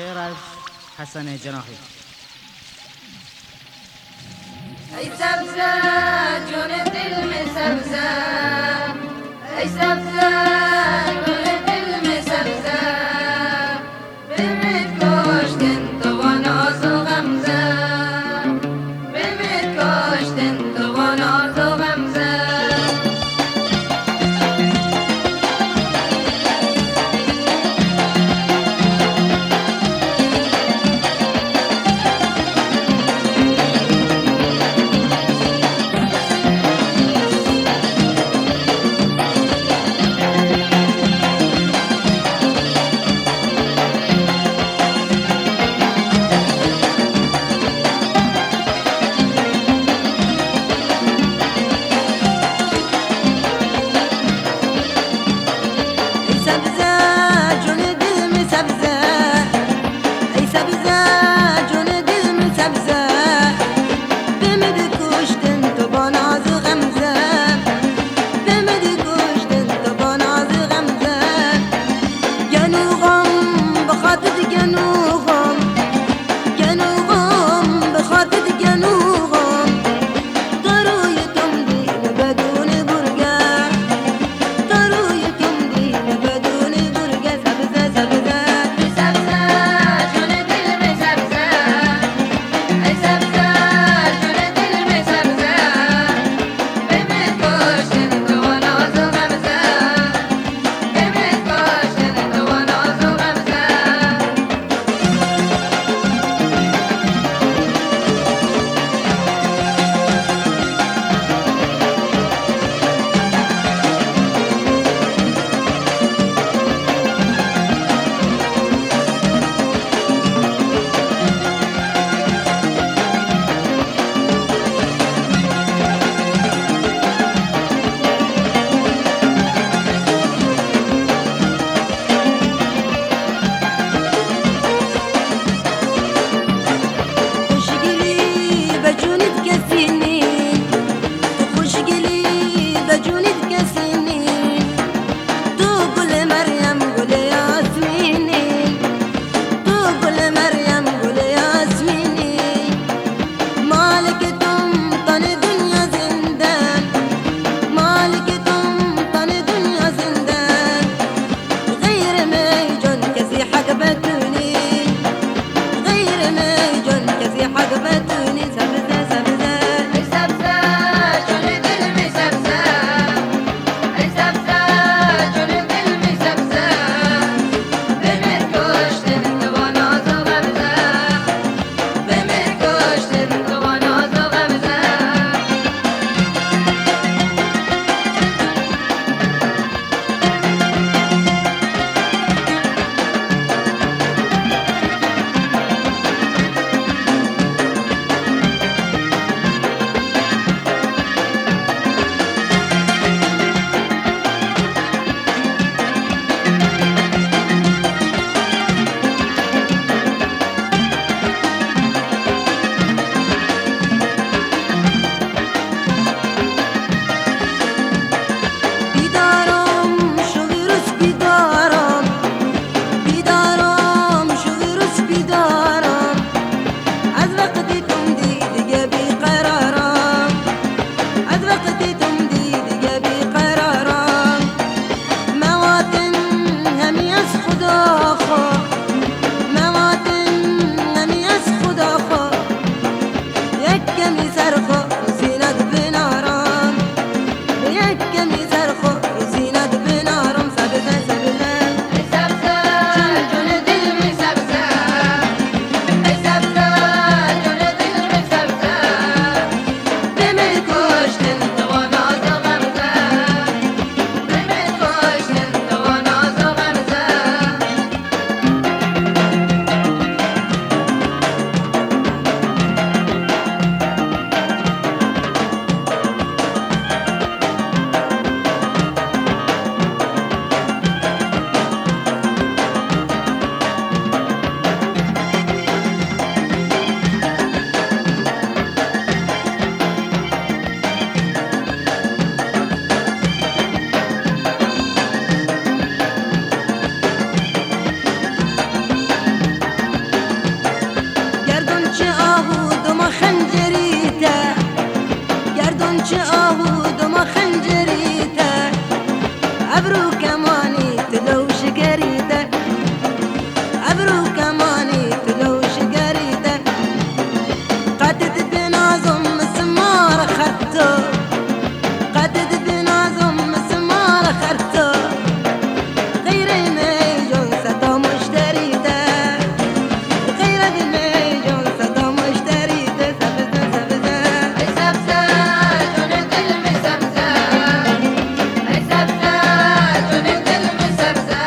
شعرش حسن جناحی. ای سبزه جون دل می سبزه، ای سبزه جون دل می سبزه، بمید کاشتن تو و ناز و غمزه، بمید کاشتن تو و ناز و غمزه. كماني تلوش قريده ابرو كماني تلوش قريده قدد بنازم مسمار خدته قدد بنازم مسمار خدته غير الميجون صدا مشتريده غير الميجون صدا مشتريده سبزه سبزه اي سبزه جنود المسبزه اي سبزه جنود المسبزه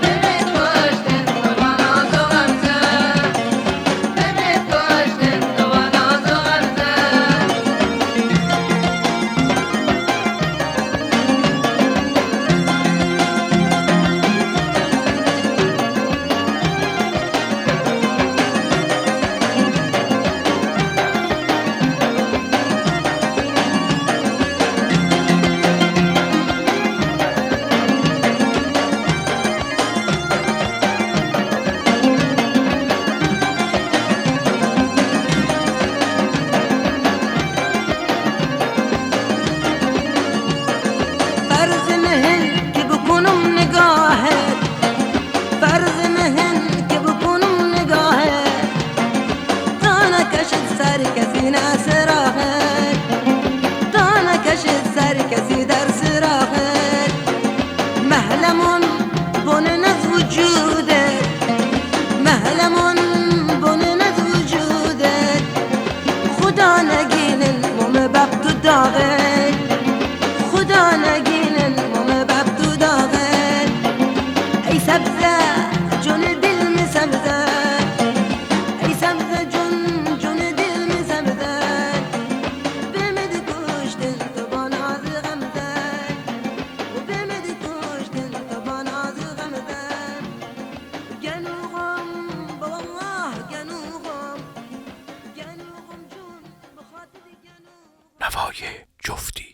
بميت واشتن طوانا زغمزه بميت واشتن طوانا زغمزه فرض مهن که بکنم نگاهت فرض مهن که بکنم نگاهت تا نکشد سر کسی نسراغت تا نکشد سر کسی در سراغت محلمون بنن از وجودت محلمون بنن از وجودت خدا نگینن مم بب تو داغت خدا نگینن مم بب تو داغت ای سبزه جون دل می سبزه ای سبزه جون دل می سبزه بمد کشتن تو با ناز غمزه و بمد کشتن تو با ناز غمزه گنوغم بالله گنوغم جون بخاطر گنوغم نوای جفتی